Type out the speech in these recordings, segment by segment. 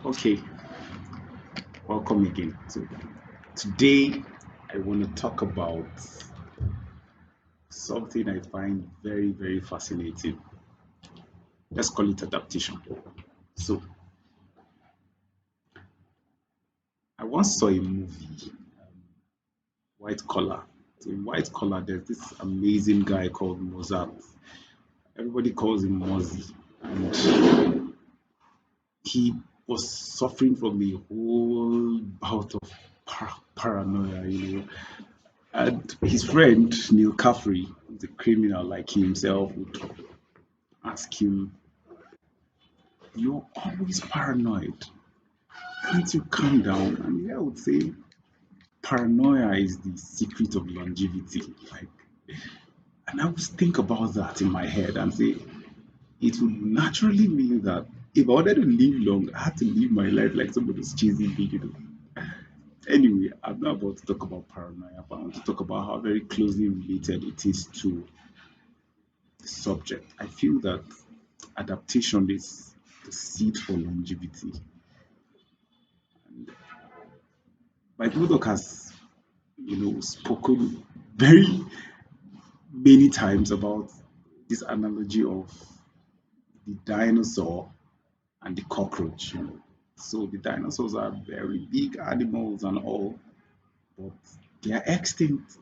Okay, welcome again. So today I want to talk about something I find very fascinating. Let's call it adaptation. So I once saw a movie, White Collar. So in White Collar, there's this amazing guy called Mozart. Everybody calls him Mozzie, and he was suffering from a whole bout of paranoia, And his friend Neil Caffrey, the criminal like himself, would ask him, "You're always paranoid. Can't you calm down?" And I would say, "Paranoia is the secret of longevity." And I would think about that in my head and say, it would naturally mean that if I wanted to live long, I had to live my life like somebody's chasing me. Anyway, I'm not about to talk about paranoia, but I want to talk about how very closely related it is to the subject. I feel that adaptation is the seed for longevity. And Mike Murdoch has, spoken very many times about this analogy of the dinosaur and the cockroach. So the dinosaurs are very big animals and all, but they are extinct,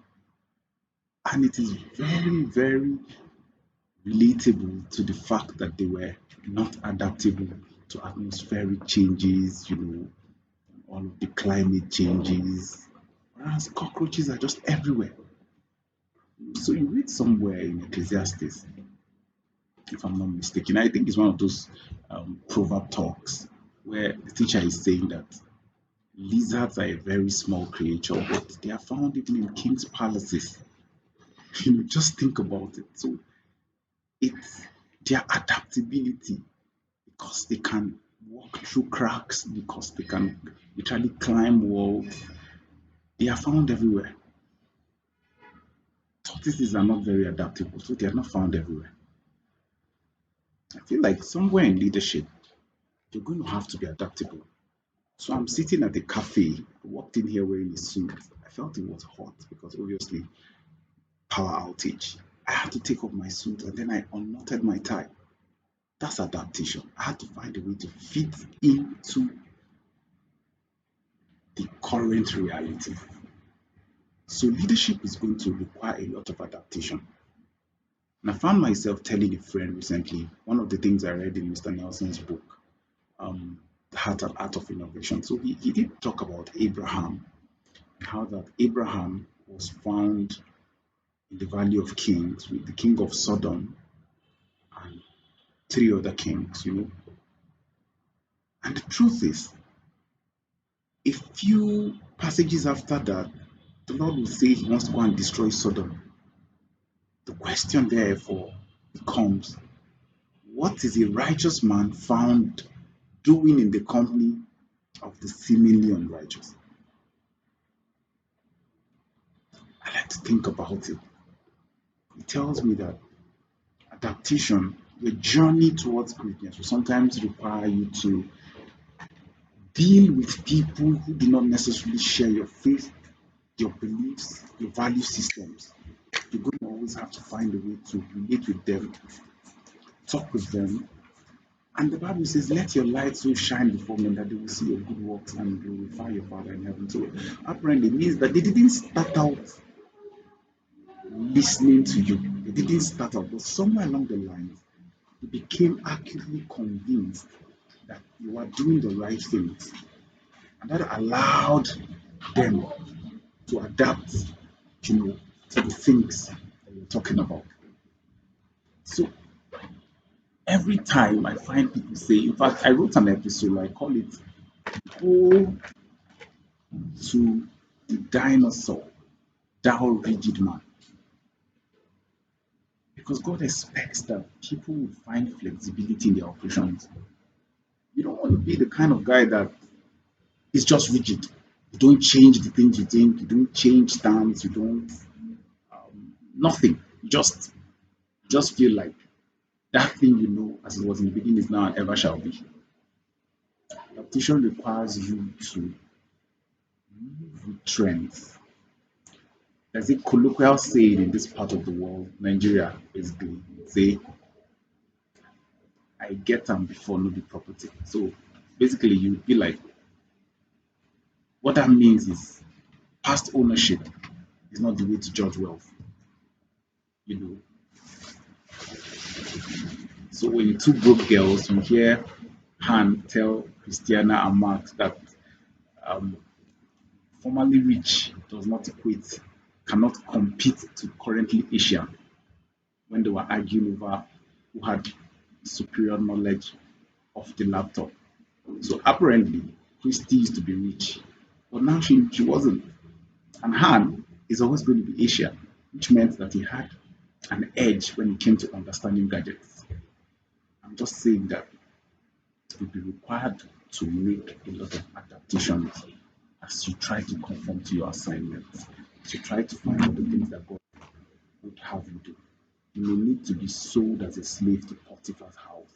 and it is very relatable to the fact that they were not adaptable to atmospheric changes, all of the climate changes, whereas cockroaches are just everywhere. So you read somewhere in Ecclesiastes, if I'm not mistaken, I think it's one of those proverb talks where the teacher is saying that lizards are a very small creature, but they are found even in king's palaces. Just think about it. So it's their adaptability because they can walk through cracks, because they can literally climb walls. They are found everywhere. Tortoises are not very adaptable, so they are not found everywhere. I feel like somewhere in leadership, you're going to have to be adaptable. So I'm sitting at a cafe. I walked in here wearing a suit. I felt it was hot because obviously power outage. I had to take off my suit and then I unknotted my tie. That's adaptation. I had to find a way to fit into the current reality. So leadership is going to require a lot of adaptation. And I found myself telling a friend recently one of the things I read in Mr. Nelson's book, The Heart and Art of Innovation. So he did talk about Abraham and how that Abraham was found in the Valley of Kings with the king of Sodom and three other kings. And the truth is, a few passages after that, the Lord will say he wants to go and destroy Sodom. The question therefore becomes, what is a righteous man found doing in the company of the seemingly unrighteous? I like to think about it. It tells me that adaptation, your journey towards greatness, will sometimes require you to deal with people who do not necessarily share your faith, your beliefs, your value systems. You're going to always have to find a way to relate with them, talk with them. And the Bible says, let your light so shine before men that they will see your good works and glorify your Father in heaven. So apparently it means that they didn't start out listening to you. They didn't start out, but somewhere along the line, they became acutely convinced that you are doing the right things. And that allowed them to adapt, to the things that we're talking about. So every time I find people say, in fact, I wrote an episode, I call it Go to the Dinosaur, Thou Rigid Man. Because God expects that people will find flexibility in their operations. You don't want to be the kind of guy that is just rigid. You don't change the things you think, you don't change stance, you don't nothing. You just feel like that thing as it was in the beginning is now and ever shall be. Adaptation requires you to move with trends. There's a colloquial saying in this part of the world, Nigeria, basically, say, I get them before no be property. So basically, you be like, what that means is past ownership is not the way to judge wealth, you know. So when you two broke girls, you hear Han tell Christiana and Max that um, formerly rich does not equate, cannot compete to currently Asian when they were arguing over who had superior knowledge of the laptop. So apparently, Christy used to be rich, but now she wasn't. And Han is always going to be Asian, which meant that he had an edge when it came to understanding gadgets. I'm just saying that it will be required to make a lot of adaptations as you try to conform to your assignments, as you try to find out the things that God would have you do. You may need to be sold as a slave to Potiphar's house.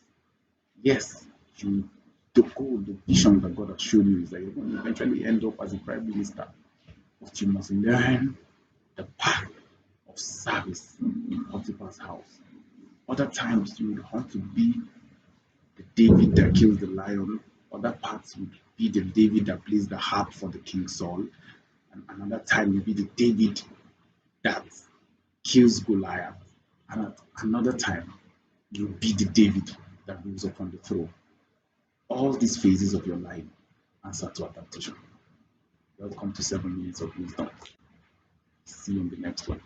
Yes, you the goal, the vision that God has shown you is that you're going to eventually end up as a prime minister, but you must learn the path of service in Potiphar's house. Other times you would want to be the David that kills the lion. Other parts would be the David that plays the harp for the King Saul. And another time will be the David that kills Goliath. And at another time, you'll be the David that moves up on the throne. All these phases of your life answer to adaptation. Welcome to 7 Minutes of Wisdom. See you in the next one.